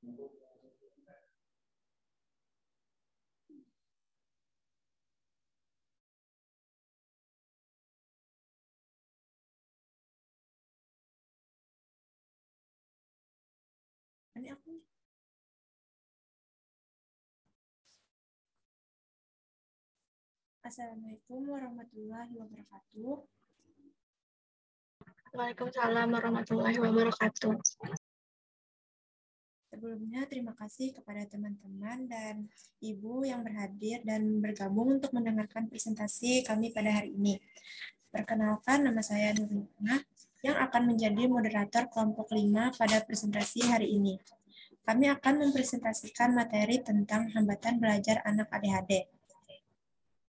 Ini aku. Assalamualaikum warahmatullahi wabarakatuh. Waalaikumsalam warahmatullahi wabarakatuh. Sebelumnya, terima kasih kepada teman-teman dan Ibu yang berhadir dan bergabung untuk mendengarkan presentasi kami pada hari ini. Perkenalkan, nama saya Nurina yang akan menjadi moderator kelompok 5 pada presentasi hari ini. Kami akan mempresentasikan materi tentang hambatan belajar anak ADHD.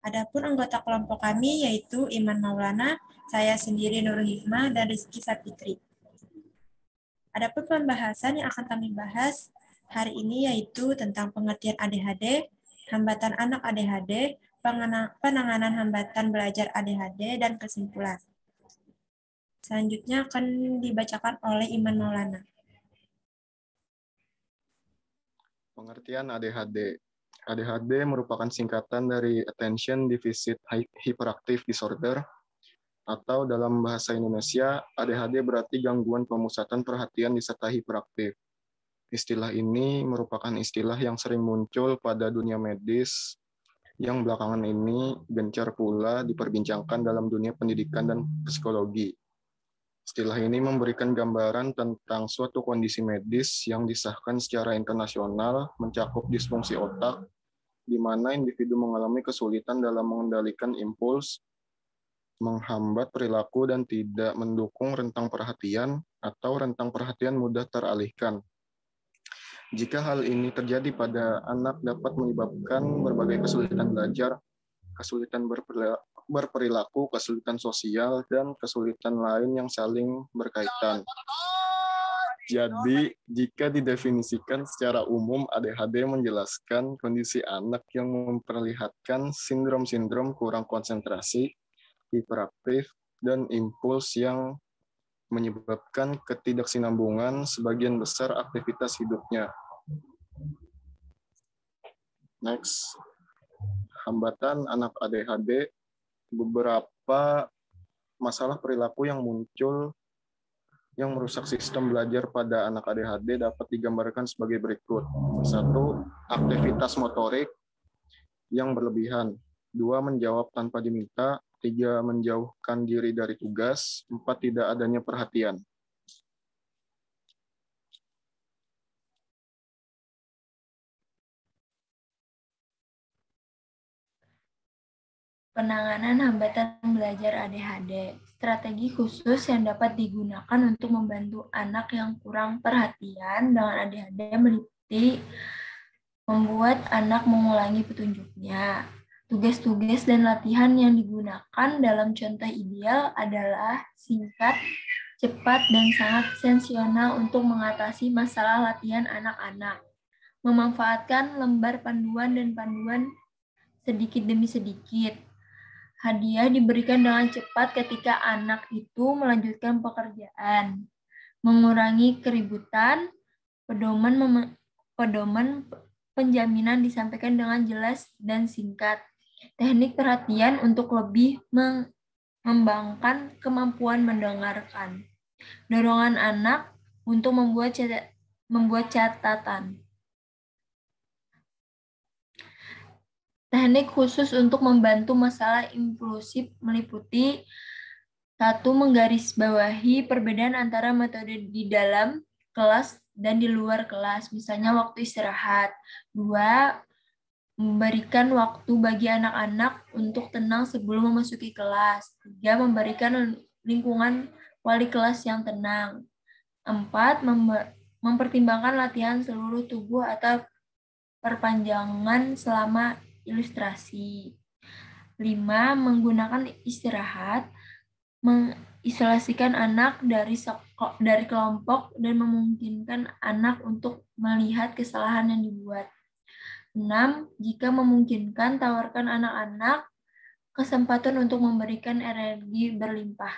Adapun anggota kelompok kami yaitu Iman Maulana, saya sendiri Nurul Hikmah, dan Rizky Sapitri. Adapun pembahasan yang akan kami bahas hari ini yaitu tentang pengertian ADHD, hambatan anak ADHD, penanganan hambatan belajar ADHD, dan kesimpulan. Selanjutnya akan dibacakan oleh Iman Maulana. Pengertian ADHD. ADHD merupakan singkatan dari Attention Deficit Hyperactive Disorder, atau dalam bahasa Indonesia, ADHD berarti gangguan pemusatan perhatian disertai hiperaktif. Istilah ini merupakan istilah yang sering muncul pada dunia medis, yang belakangan ini gencar pula diperbincangkan dalam dunia pendidikan dan psikologi. Istilah ini memberikan gambaran tentang suatu kondisi medis yang disahkan secara internasional mencakup disfungsi otak, di mana individu mengalami kesulitan dalam mengendalikan impuls, menghambat perilaku, dan tidak mendukung rentang perhatian atau rentang perhatian mudah teralihkan. Jika hal ini terjadi pada anak, dapat menyebabkan berbagai kesulitan belajar, kesulitan berperilaku, kesulitan sosial, dan kesulitan lain yang saling berkaitan. Jadi, jika didefinisikan secara umum, ADHD menjelaskan kondisi anak yang memperlihatkan sindrom-sindrom kurang konsentrasi, hiperaktif, dan impuls yang menyebabkan ketidaksinambungan sebagian besar aktivitas hidupnya. Next. Hambatan anak ADHD, beberapa masalah perilaku yang muncul yang merusak sistem belajar pada anak ADHD dapat digambarkan sebagai berikut. 1. Aktivitas motorik yang berlebihan. 2. Menjawab tanpa diminta. 3. Menjauhkan diri dari tugas. 4. Tidak adanya perhatian. Penanganan hambatan belajar ADHD. Strategi khusus yang dapat digunakan untuk membantu anak yang kurang perhatian dengan ADHD meliputi membuat anak mengulangi petunjuknya. Tugas-tugas dan latihan yang digunakan dalam contoh ideal adalah singkat, cepat, dan sangat sensasional untuk mengatasi masalah latihan anak-anak. Memanfaatkan lembar panduan dan panduan sedikit demi sedikit. Hadiah diberikan dengan cepat ketika anak itu melanjutkan pekerjaan. Mengurangi keributan, pedoman penjaminan disampaikan dengan jelas dan singkat. Teknik perhatian untuk lebih mengembangkan kemampuan mendengarkan. Dorongan anak untuk membuat catatan. Teknik khusus untuk membantu masalah impulsif meliputi 1. Menggarisbawahi perbedaan antara metode di dalam kelas dan di luar kelas, misalnya waktu istirahat. 2. Memberikan waktu bagi anak-anak untuk tenang sebelum memasuki kelas. 3. Memberikan lingkungan wali kelas yang tenang. 4. Mempertimbangkan latihan seluruh tubuh atau perpanjangan selama ilustrasi. 5. Menggunakan istirahat, mengisolasikan anak dari kelompok dan memungkinkan anak untuk melihat kesalahan yang dibuat. 6. Jika memungkinkan, tawarkan anak-anak kesempatan untuk memberikan energi berlimpah.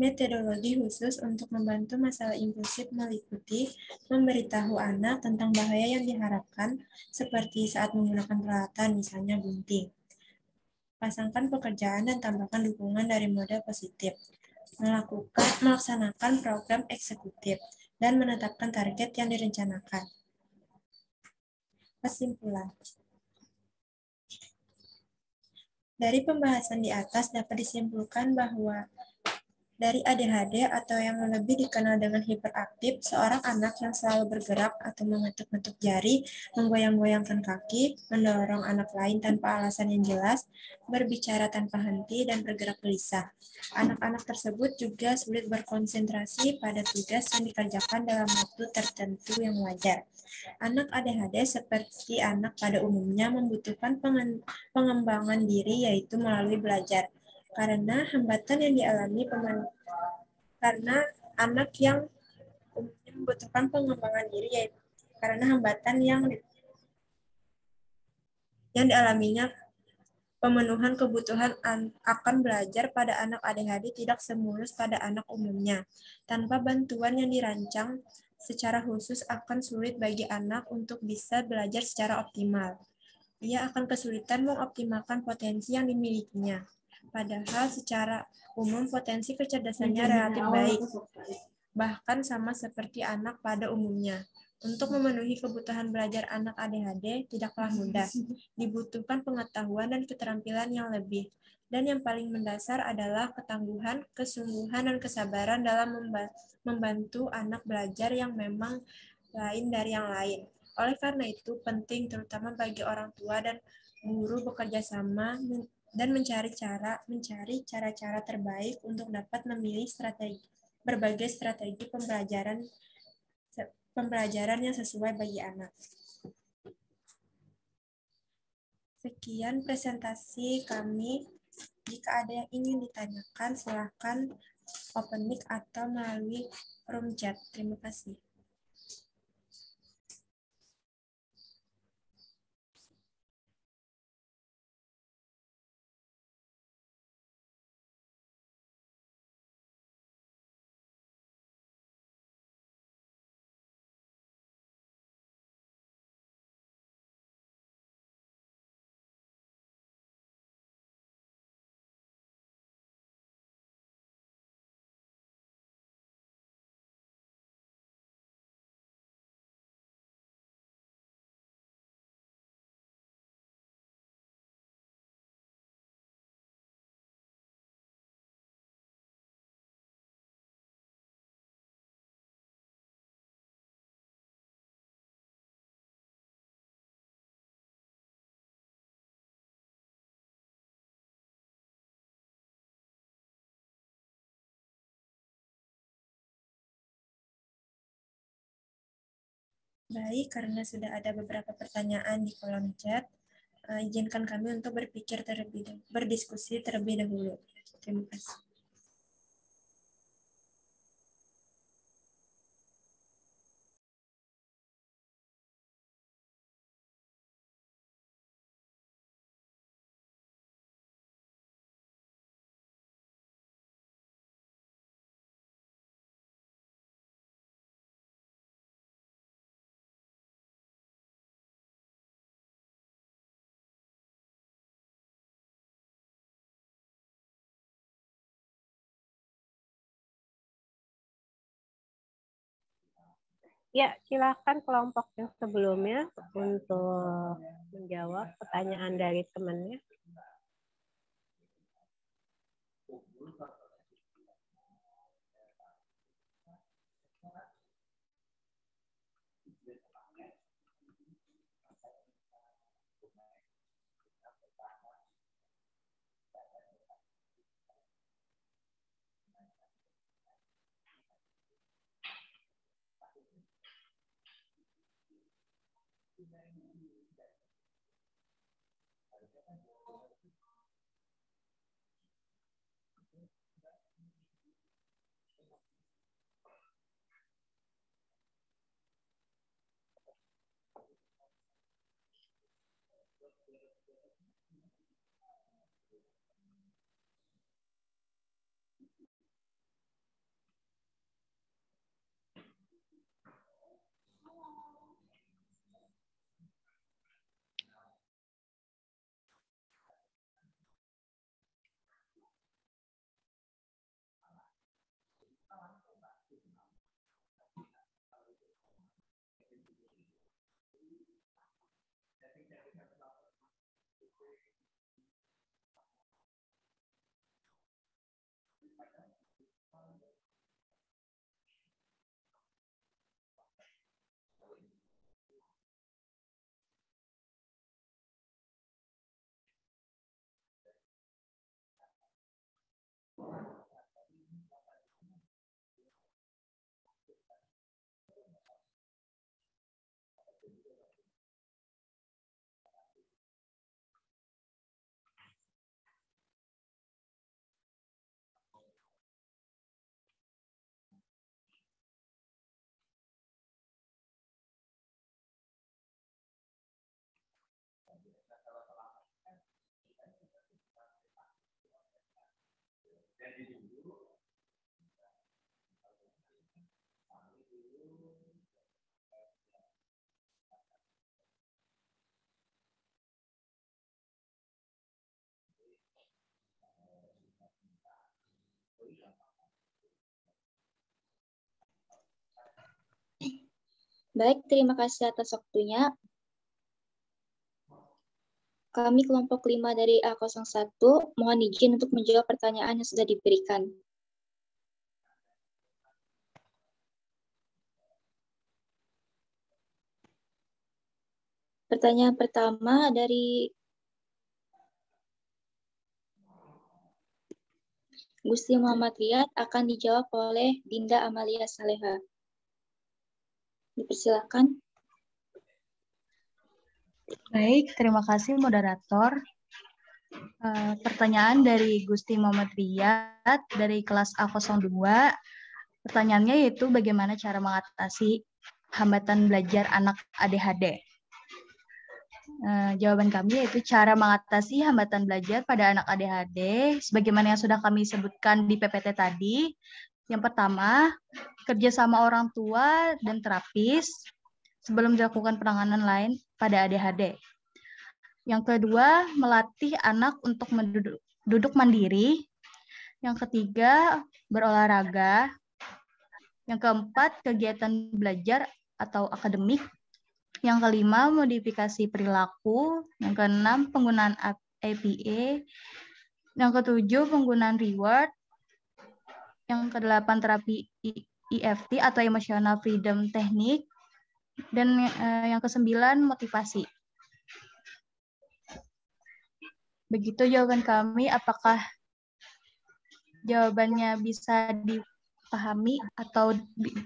Metodologi khusus untuk membantu masalah impulsif meliputi memberitahu anak tentang bahaya yang diharapkan, seperti saat menggunakan peralatan, misalnya gunting. Pasangkan pekerjaan dan tambahkan dukungan dari model positif. Melaksanakan program eksekutif, dan menetapkan target yang direncanakan. Kesimpulan. Dari pembahasan di atas dapat disimpulkan bahwa dari ADHD atau yang lebih dikenal dengan hiperaktif, seorang anak yang selalu bergerak atau mengetuk-ngetuk jari, menggoyang-goyangkan kaki, mendorong anak lain tanpa alasan yang jelas, berbicara tanpa henti, dan bergerak gelisah. Anak-anak tersebut juga sulit berkonsentrasi pada tugas yang dikerjakan dalam waktu tertentu yang wajar. Anak ADHD seperti anak pada umumnya membutuhkan pengembangan diri yaitu melalui belajar. Karena hambatan yang dialami karena anak yang umumnya membutuhkan pengembangan diri yaitu karena hambatan yang dialaminya pemenuhan kebutuhan akan belajar pada anak ADHD tidak semulus pada anak umumnya. Tanpa bantuan yang dirancang secara khusus akan sulit bagi anak untuk bisa belajar secara optimal. Ia akan kesulitan mengoptimalkan potensi yang dimilikinya. Padahal secara umum potensi kecerdasannya relatif baik, bahkan sama seperti anak pada umumnya. Untuk memenuhi kebutuhan belajar anak ADHD tidaklah mudah. Dibutuhkan pengetahuan dan keterampilan yang lebih. Dan yang paling mendasar adalah ketangguhan, kesungguhan, dan kesabaran dalam membantu anak belajar yang memang lain dari yang lain. Oleh karena itu, penting terutama bagi orang tua dan guru bekerja sama dan mencari cara-cara terbaik untuk dapat memilih berbagai strategi pembelajaran yang sesuai bagi anak. Sekian presentasi kami. Jika ada yang ingin ditanyakan, silakan open mic atau melalui room chat. Terima kasih. Baik, karena sudah ada beberapa pertanyaan di kolom chat, izinkan kami untuk berdiskusi terlebih dahulu. Terima kasih. Ya, silakan kelompok yang sebelumnya untuk menjawab pertanyaan dari temannya. Baik, terima kasih atas waktunya. Kami kelompok 5 dari A01 mohon izin untuk menjawab pertanyaan yang sudah diberikan. Pertanyaan pertama dari Gusti Muhammad Riyad akan dijawab oleh Dinda Amalia Saleha. Dipersilakan. Baik, terima kasih moderator. Pertanyaan dari Gusti Muhammad Riyad dari kelas A02. Pertanyaannya yaitu bagaimana cara mengatasi hambatan belajar anak ADHD. Jawaban kami yaitu cara mengatasi hambatan belajar pada anak ADHD sebagaimana yang sudah kami sebutkan di PPT tadi. Yang pertama, kerjasama orang tua dan terapis sebelum dilakukan penanganan lain pada ADHD. Yang kedua, melatih anak untuk duduk mandiri. Yang ketiga, berolahraga. Yang keempat, kegiatan belajar atau akademik. Yang kelima, modifikasi perilaku. Yang keenam, penggunaan APA. Yang ketujuh, penggunaan reward. Yang kedelapan, terapi EFT atau Emotional Freedom Technique. Dan yang kesembilan, motivasi. Begitu jawaban kami. Apakah jawabannya bisa dipahami atau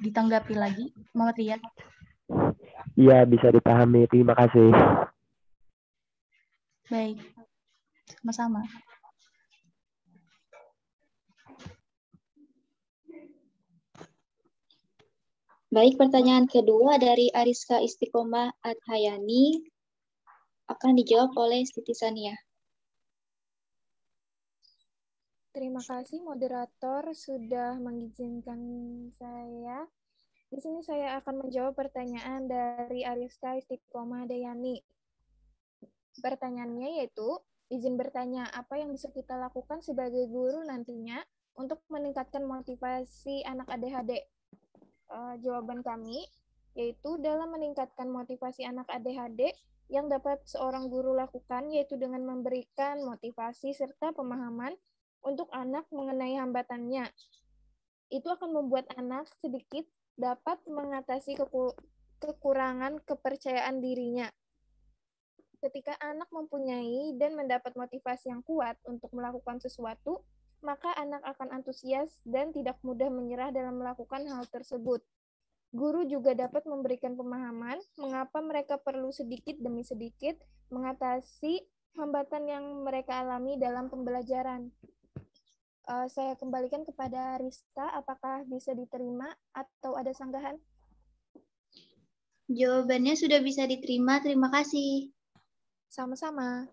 ditanggapi lagi, Muhammad Riyad? Iya, bisa dipahami. Terima kasih. Baik, sama-sama. Baik, pertanyaan kedua dari Ariska Istiqomah Adhayani akan dijawab oleh Siti Sania. Terima kasih moderator sudah mengizinkan saya. Di sini saya akan menjawab pertanyaan dari Ariska Istiqomah Dayani. Pertanyaannya yaitu, izin bertanya apa yang bisa kita lakukan sebagai guru nantinya untuk meningkatkan motivasi anak ADHD. Jawaban kami yaitu dalam meningkatkan motivasi anak ADHD yang dapat seorang guru lakukan yaitu dengan memberikan motivasi serta pemahaman untuk anak mengenai hambatannya. Itu akan membuat anak sedikit dapat mengatasi kekurangan kepercayaan dirinya. Ketika anak mempunyai dan mendapat motivasi yang kuat untuk melakukan sesuatu, maka anak akan antusias dan tidak mudah menyerah dalam melakukan hal tersebut. Guru juga dapat memberikan pemahaman mengapa mereka perlu sedikit demi sedikit mengatasi hambatan yang mereka alami dalam pembelajaran. Saya kembalikan kepada Rizka, apakah bisa diterima atau ada sanggahan? Jawabannya sudah bisa diterima, terima kasih. Sama-sama.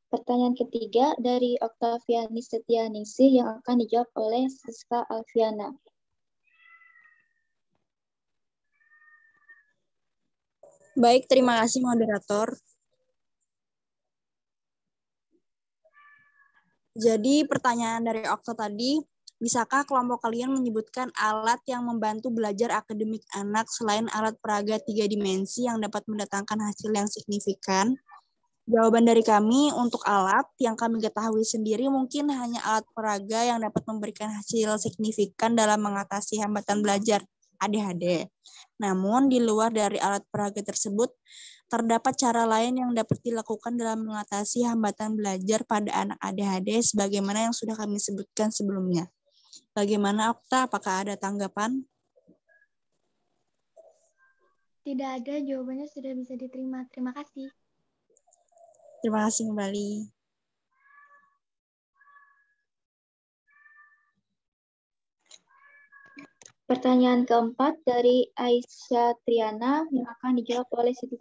Pertanyaan ketiga dari Oktaviani Setianingsih yang akan dijawab oleh Siska Alfiana. Baik, terima kasih moderator. Jadi pertanyaan dari Okta tadi, Bisakah kelompok kalian menyebutkan alat yang membantu belajar akademik anak selain alat peraga 3 dimensi yang dapat mendatangkan hasil yang signifikan? Jawaban dari kami untuk alat yang kami ketahui sendiri mungkin hanya alat peraga yang dapat memberikan hasil signifikan dalam mengatasi hambatan belajar ADHD. Namun di luar dari alat peraga tersebut, terdapat cara lain yang dapat dilakukan dalam mengatasi hambatan belajar pada anak ADHD sebagaimana yang sudah kami sebutkan sebelumnya. Bagaimana Okta? Apakah ada tanggapan? Tidak ada, jawabannya sudah bisa diterima. Terima kasih. Terima kasih kembali. Pertanyaan keempat dari Aisyah Triana yang akan dijawab oleh Siti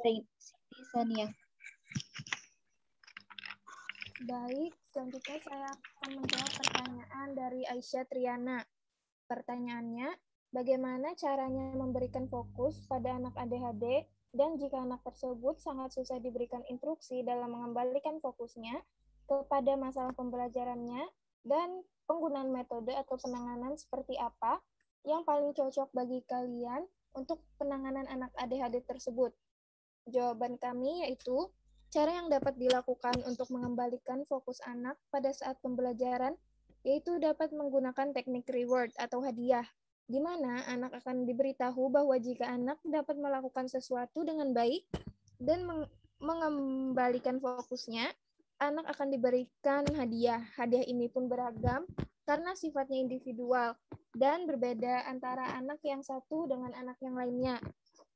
Sania. Baik, selanjutnya saya akan menjawab pertanyaan dari Aisyah Triana. Pertanyaannya, bagaimana caranya memberikan fokus pada anak ADHD dan jika anak tersebut sangat susah diberikan instruksi dalam mengembalikan fokusnya kepada masalah pembelajarannya dan penggunaan metode atau penanganan seperti apa yang paling cocok bagi kalian untuk penanganan anak ADHD tersebut? Jawaban kami yaitu, cara yang dapat dilakukan untuk mengembalikan fokus anak pada saat pembelajaran yaitu dapat menggunakan teknik reward atau hadiah, di mana anak akan diberitahu bahwa jika anak dapat melakukan sesuatu dengan baik dan mengembalikan fokusnya, anak akan diberikan hadiah. Hadiah ini pun beragam karena sifatnya individual dan berbeda antara anak yang satu dengan anak yang lainnya.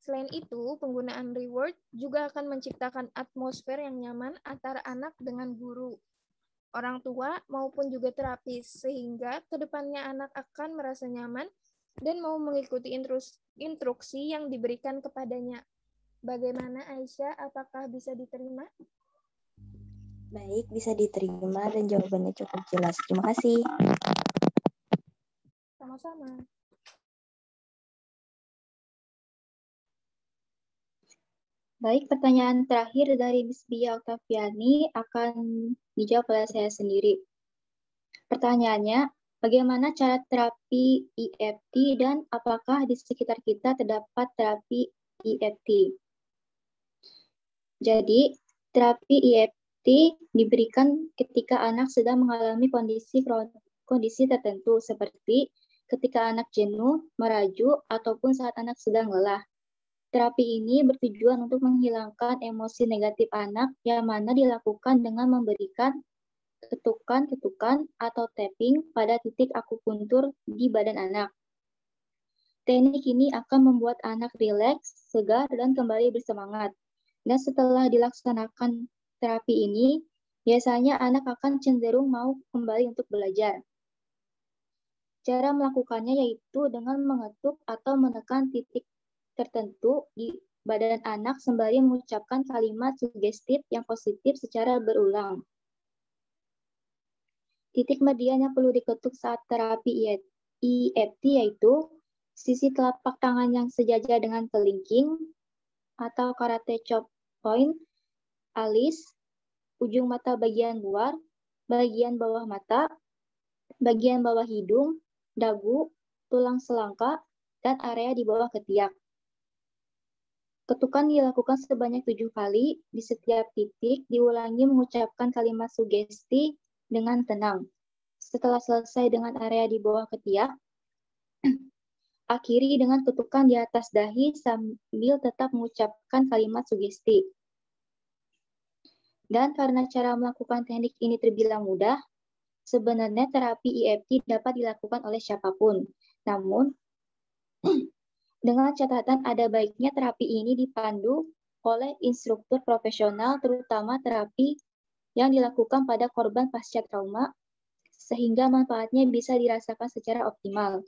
Selain itu, penggunaan reward juga akan menciptakan atmosfer yang nyaman antara anak dengan guru, orang tua, maupun juga terapis, sehingga kedepannya anak akan merasa nyaman dan mau mengikuti instruksi yang diberikan kepadanya. Bagaimana Aisyah, apakah bisa diterima? Baik, bisa diterima dan jawabannya cukup jelas. Terima kasih. Sama-sama. Baik, pertanyaan terakhir dari Miss Bia Oktaviani akan dijawab oleh saya sendiri. Pertanyaannya, bagaimana cara terapi EFT dan apakah di sekitar kita terdapat terapi EFT? Jadi, terapi EFT diberikan ketika anak sedang mengalami kondisi tertentu seperti ketika anak jenuh, merajuk, ataupun saat anak sedang lelah. Terapi ini bertujuan untuk menghilangkan emosi negatif anak yang mana dilakukan dengan memberikan ketukan-ketukan atau tapping pada titik akupuntur di badan anak. Teknik ini akan membuat anak rileks, segar, dan kembali bersemangat. Dan setelah dilaksanakan terapi ini, biasanya anak akan cenderung mau kembali untuk belajar. Cara melakukannya yaitu dengan mengetuk atau menekan titik tertentu di badan anak sembari mengucapkan kalimat sugestif yang positif secara berulang. Titik median yang perlu diketuk saat terapi EFT yaitu sisi telapak tangan yang sejajar dengan kelingking atau karate chop point, alis, ujung mata bagian luar, bagian bawah mata, bagian bawah hidung, dagu, tulang selangka, dan area di bawah ketiak. Ketukan dilakukan sebanyak 7 kali, di setiap titik diulangi mengucapkan kalimat sugesti dengan tenang. Setelah selesai dengan area di bawah ketiak, akhiri dengan ketukan di atas dahi sambil tetap mengucapkan kalimat sugesti. Dan karena cara melakukan teknik ini terbilang mudah, sebenarnya terapi EFT dapat dilakukan oleh siapapun. Namun, dengan catatan ada baiknya terapi ini dipandu oleh instruktur profesional, terutama terapi yang dilakukan pada korban pasca trauma, sehingga manfaatnya bisa dirasakan secara optimal.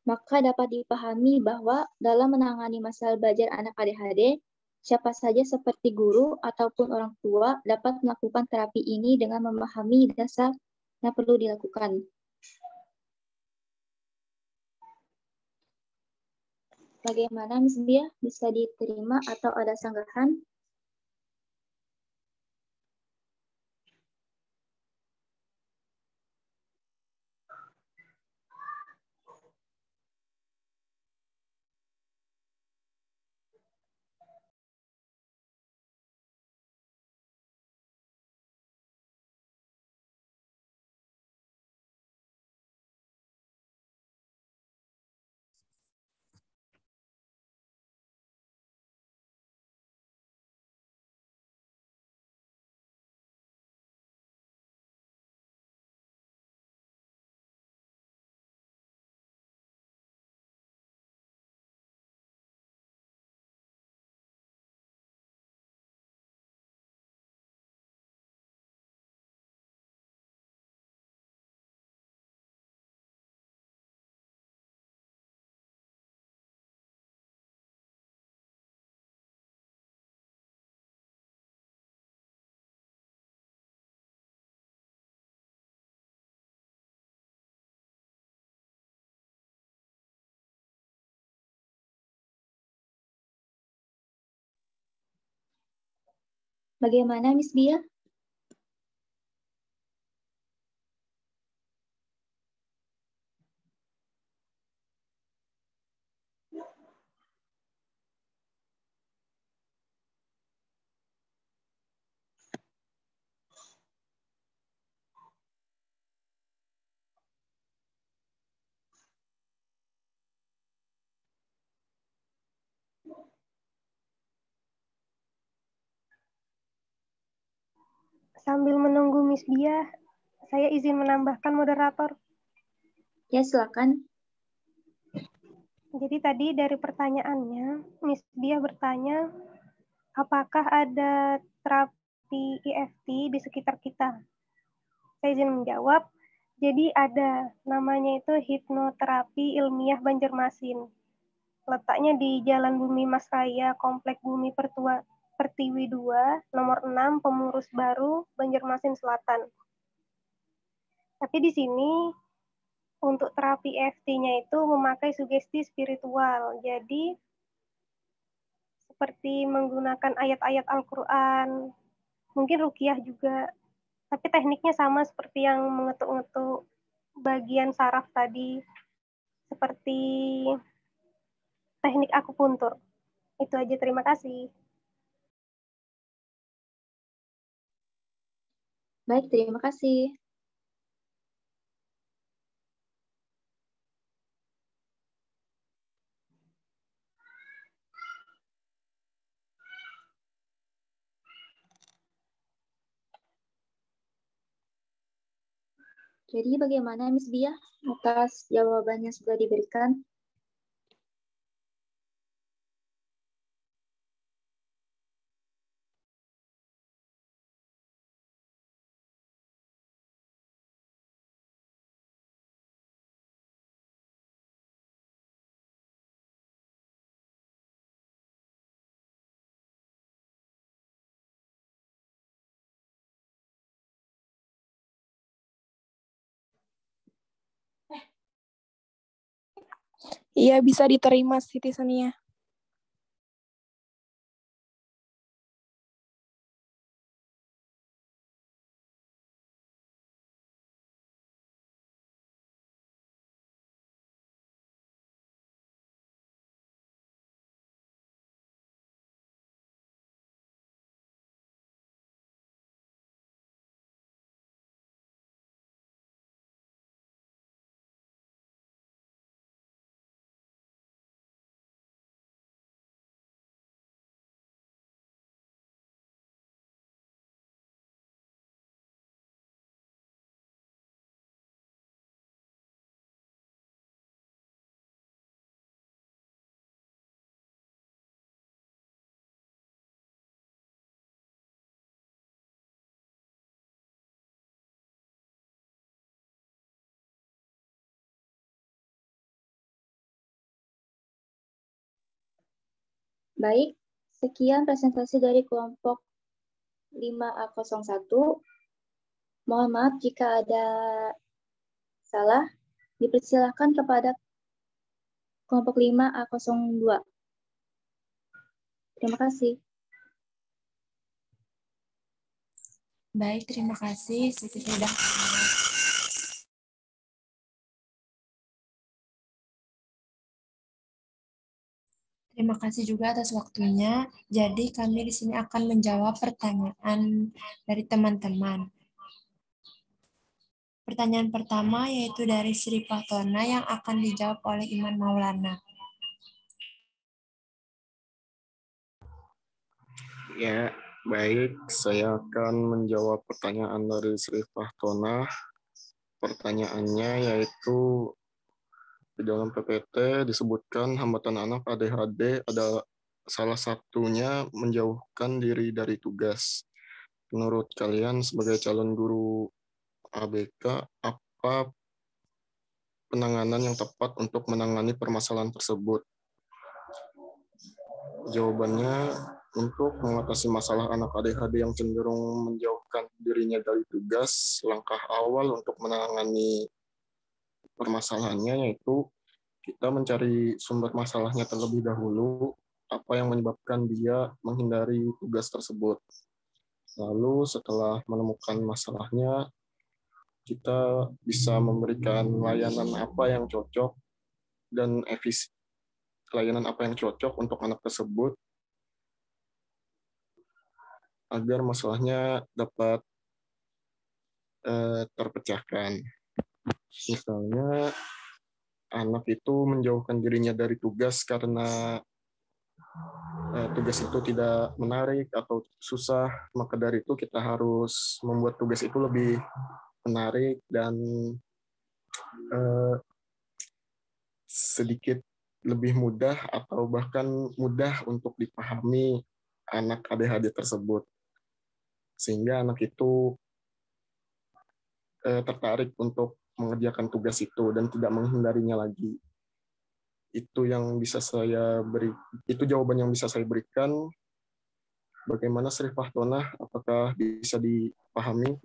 Maka dapat dipahami bahwa dalam menangani masalah belajar anak ADHD, siapa saja seperti guru ataupun orang tua dapat melakukan terapi ini dengan memahami dasar yang perlu dilakukan. Bagaimana Miss Bia? Bisa diterima atau ada sanggahan? Bagaimana, Miss Bia? Sambil menunggu Miss Bia, saya izin menambahkan moderator. Ya, silakan. Jadi tadi dari pertanyaannya, Miss Bia bertanya, apakah ada terapi EFT di sekitar kita? Saya izin menjawab, jadi ada, namanya itu hipnoterapi ilmiah Banjarmasin. Letaknya di Jalan Bumi Mas Raya, Komplek Bumi Pertiwi 2, nomor 6, Pemurus Baru, Banjarmasin Selatan. Tapi di sini untuk terapi EFT-nya itu memakai sugesti spiritual. Jadi seperti menggunakan ayat-ayat Al-Quran, mungkin ruqyah juga. Tapi tekniknya sama seperti yang mengetuk-ngetuk bagian saraf tadi, seperti teknik akupuntur. Itu aja, terima kasih. Baik, terima kasih. Jadi bagaimana Miss Bia atas jawaban yang sudah diberikan? Iya, bisa diterima, Siti Sania. Baik, sekian presentasi dari kelompok 5A01. Mohon maaf jika ada salah. Dipersilakan kepada kelompok 5A02. Terima kasih. Baik, terima kasih. Siti sudah. Terima kasih juga atas waktunya. Jadi kami di sini akan menjawab pertanyaan dari teman-teman. Pertanyaan pertama yaitu dari Sri Pahtona yang akan dijawab oleh Iman Maulana. Ya, baik. Saya akan menjawab pertanyaan dari Sri Pahtona. Pertanyaannya yaitu di dalam PPT disebutkan hambatan anak ADHD ada salah satunya menjauhkan diri dari tugas. Menurut kalian sebagai calon guru ABK, apa penanganan yang tepat untuk menangani permasalahan tersebut? Jawabannya, untuk mengatasi masalah anak ADHD yang cenderung menjauhkan dirinya dari tugas, langkah awal untuk menangani permasalahannya yaitu kita mencari sumber masalahnya terlebih dahulu, apa yang menyebabkan dia menghindari tugas tersebut. Lalu setelah menemukan masalahnya, kita bisa memberikan layanan apa yang cocok dan layanan apa yang cocok untuk anak tersebut agar masalahnya dapat terpecahkan. Misalnya, anak itu menjauhkan dirinya dari tugas karena tugas itu tidak menarik atau susah, maka dari itu kita harus membuat tugas itu lebih menarik dan sedikit lebih mudah atau bahkan mudah untuk dipahami anak ADHD tersebut. Sehingga anak itu tertarik untuk mengerjakan tugas itu dan tidak menghindarinya lagi. Itu jawaban yang bisa saya berikan. Bagaimana Sri Fahtonah? Apakah bisa dipahami?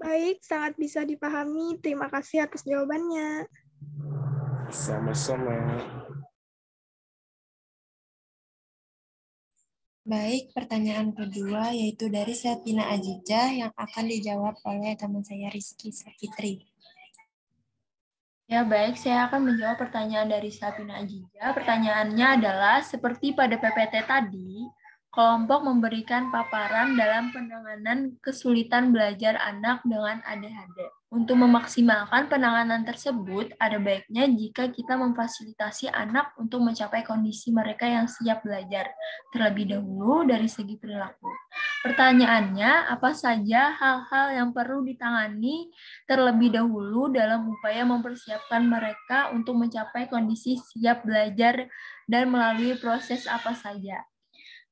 Baik, sangat bisa dipahami. Terima kasih atas jawabannya. Sama-sama. Baik, pertanyaan kedua yaitu dari Selvina Ajijah yang akan dijawab oleh teman saya Rizky Sapitri. Ya, baik. Saya akan menjawab pertanyaan dari Selvina Ajijah. Pertanyaannya adalah, seperti pada PPT tadi, kelompok memberikan paparan dalam penanganan kesulitan belajar anak dengan ADHD. Untuk memaksimalkan penanganan tersebut, ada baiknya jika kita memfasilitasi anak untuk mencapai kondisi mereka yang siap belajar, terlebih dahulu dari segi perilaku. Pertanyaannya, apa saja hal-hal yang perlu ditangani terlebih dahulu dalam upaya mempersiapkan mereka untuk mencapai kondisi siap belajar dan melalui proses apa saja?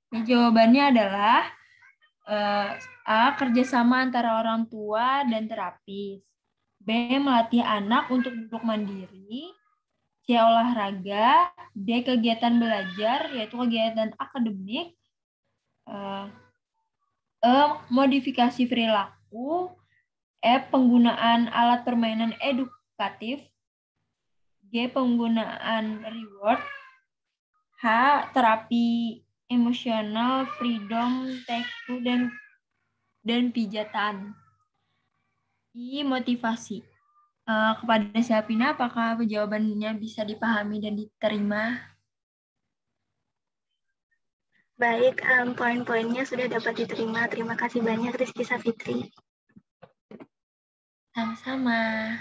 Jawabannya adalah A. Kerjasama antara orang tua dan terapis. B. Melatih anak untuk duduk mandiri. C. Olahraga. D. Kegiatan belajar, yaitu kegiatan akademik. E. Modifikasi perilaku. E. Penggunaan alat permainan edukatif. G. Penggunaan reward. H. Terapi emosional, freedom, take-two, dan pijatan. I. Motivasi. Kepada Selvina, apakah jawabannya bisa dipahami dan diterima? Baik, poin-poinnya sudah dapat diterima. Terima kasih banyak Rizky Sapitri. Sama-sama.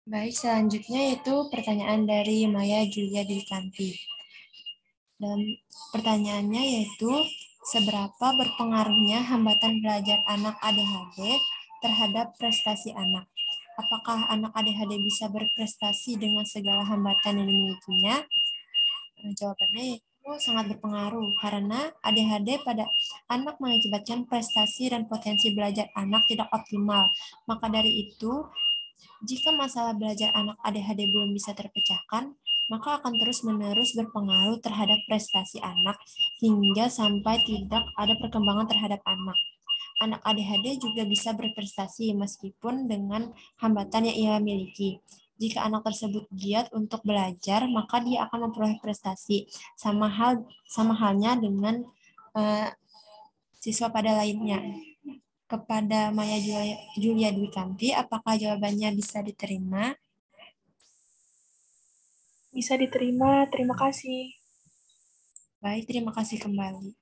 Baik, selanjutnya yaitu pertanyaan dari Maya Julia Dwikanti. Dan pertanyaannya yaitu, seberapa berpengaruhnya hambatan belajar anak ADHD terhadap prestasi anak? Apakah anak ADHD bisa berprestasi dengan segala hambatan yang dimilikinya? Jawabannya yaitu sangat berpengaruh, karena ADHD pada anak mengakibatkan prestasi dan potensi belajar anak tidak optimal. Maka dari itu, jika masalah belajar anak ADHD belum bisa terpecahkan, maka akan terus-menerus berpengaruh terhadap prestasi anak hingga sampai tidak ada perkembangan terhadap anak. Anak ADHD juga bisa berprestasi meskipun dengan hambatan yang ia miliki. Jika anak tersebut giat untuk belajar, maka dia akan memperoleh prestasi. Sama halnya dengan siswa pada lainnya. Kepada Maya Julia Dwikanti, apakah jawabannya bisa diterima? Bisa diterima, terima kasih. Baik, terima kasih kembali.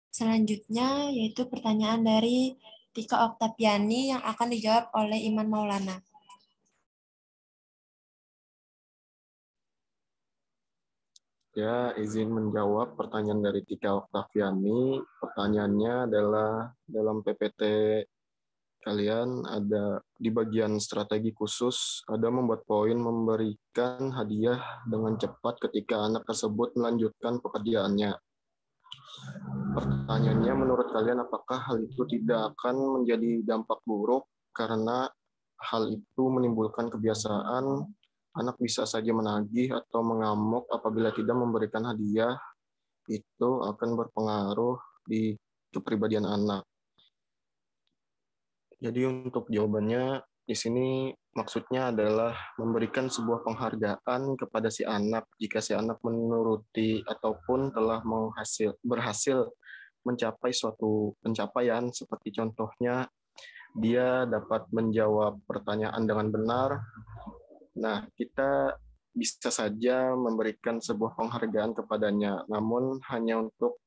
Selanjutnya yaitu pertanyaan dari Tika Oktaviani yang akan dijawab oleh Iman Maulana. Ya, izin menjawab pertanyaan dari Tika Oktaviani. Pertanyaannya adalah, dalam PPT kalian ada di bagian strategi khusus, ada membuat poin memberikan hadiah dengan cepat ketika anak tersebut melanjutkan pekerjaannya. Pertanyaannya, menurut kalian apakah hal itu tidak akan menjadi dampak buruk karena hal itu menimbulkan kebiasaan, anak bisa saja menagih atau mengamuk apabila tidak memberikan hadiah, itu akan berpengaruh di kepribadian anak. Jadi untuk jawabannya, di sini maksudnya adalah memberikan sebuah penghargaan kepada si anak jika si anak menuruti ataupun telah berhasil mencapai suatu pencapaian, seperti contohnya dia dapat menjawab pertanyaan dengan benar. Nah, kita bisa saja memberikan sebuah penghargaan kepadanya, namun hanya untuk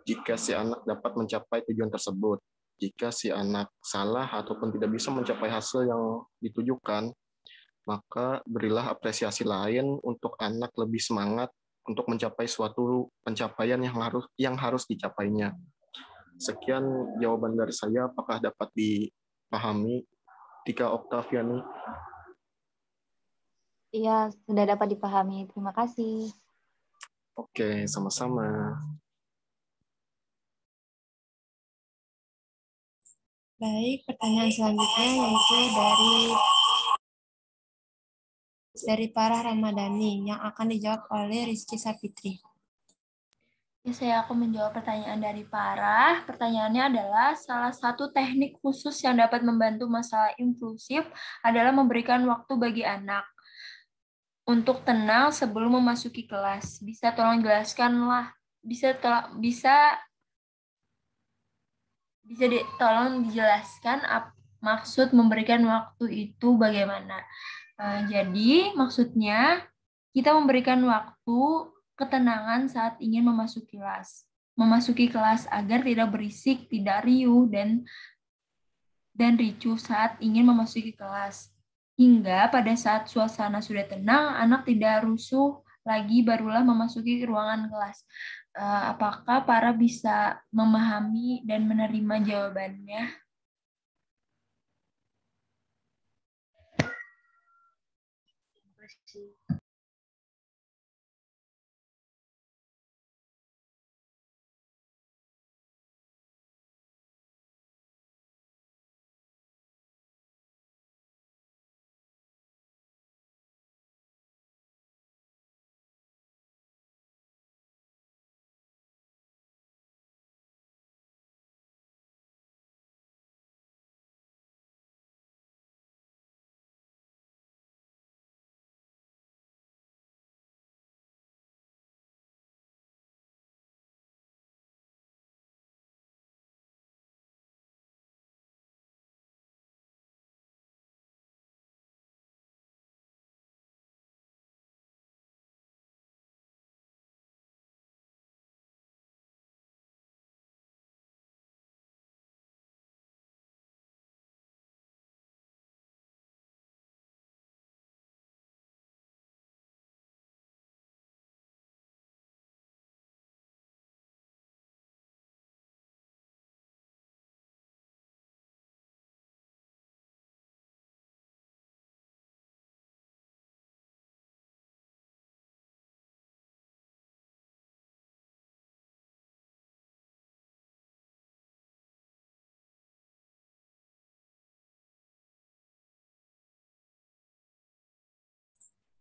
jika si anak dapat mencapai tujuan tersebut. Jika si anak salah ataupun tidak bisa mencapai hasil yang ditujukan, maka berilah apresiasi lain untuk anak lebih semangat untuk mencapai suatu pencapaian yang harus dicapainya. Sekian jawaban dari saya. Apakah dapat dipahami, Tika Oktaviani? Iya, sudah dapat dipahami. Terima kasih. Oke, sama-sama. Baik, pertanyaan selanjutnya yaitu dari Farah Ramadhani yang akan dijawab oleh Rizky Sapitri. Ya, saya akan menjawab pertanyaan dari Farah. Pertanyaannya adalah, salah satu teknik khusus yang dapat membantu masalah inklusif adalah memberikan waktu bagi anak untuk tenang sebelum memasuki kelas. Bisa tolong jelaskanlah, tolong dijelaskan maksud memberikan waktu itu bagaimana. Jadi maksudnya kita memberikan waktu ketenangan saat ingin memasuki kelas agar tidak berisik, tidak riuh dan ricuh saat ingin memasuki kelas. Hingga pada saat suasana sudah tenang, anak tidak rusuh lagi barulah memasuki ruangan kelas. Apakah para bisa memahami dan menerima jawabannya?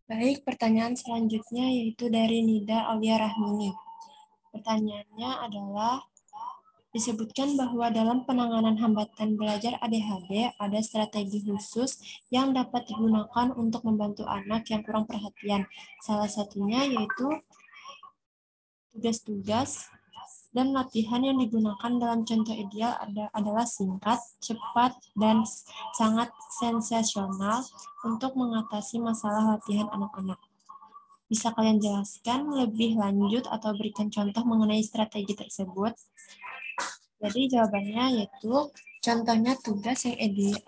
Baik, pertanyaan selanjutnya yaitu dari Nida Aulia Rahmini. Pertanyaannya adalah, disebutkan bahwa dalam penanganan hambatan belajar ADHD ada strategi khusus yang dapat digunakan untuk membantu anak yang kurang perhatian. Salah satunya yaitu tugas-tugas dan latihan yang digunakan dalam contoh ideal adalah singkat, cepat, dan sangat sensasional untuk mengatasi masalah latihan anak-anak. Bisa kalian jelaskan lebih lanjut atau berikan contoh mengenai strategi tersebut? Jadi jawabannya yaitu contohnya tugas yang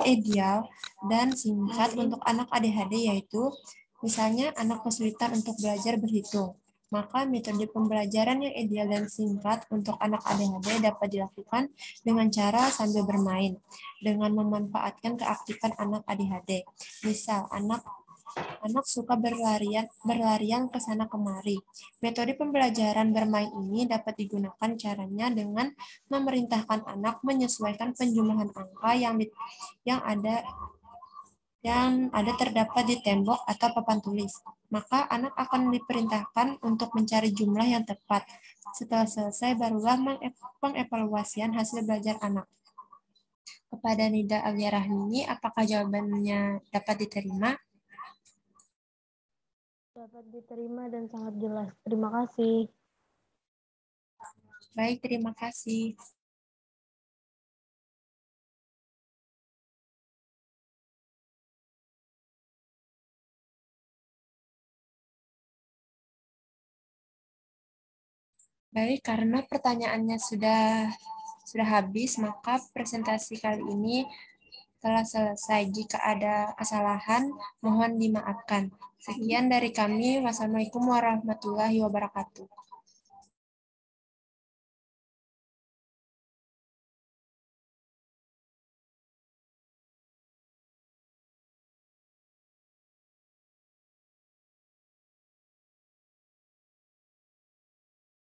ideal dan singkat untuk anak ADHD yaitu misalnya anak kesulitan untuk belajar berhitung. Maka metode pembelajaran yang ideal dan singkat untuk anak ADHD dapat dilakukan dengan cara sambil bermain, dengan memanfaatkan keaktifan anak ADHD. Misal, anak suka berlarian ke sana kemari. Metode pembelajaran bermain ini dapat digunakan caranya dengan memerintahkan anak menyesuaikan penjumlahan angka yang ada terdapat di tembok atau papan tulis. Maka anak akan diperintahkan untuk mencari jumlah yang tepat. Setelah selesai, barulah pengevaluasian hasil belajar anak. Kepada Nida Alia Rahmini, apakah jawabannya dapat diterima? Dapat diterima dan sangat jelas. Terima kasih. Baik, terima kasih. Baik, karena pertanyaannya sudah habis, maka presentasi kali ini telah selesai. Jika ada kesalahan, mohon dimaafkan. Sekian dari kami. Wassalamualaikum warahmatullahi wabarakatuh.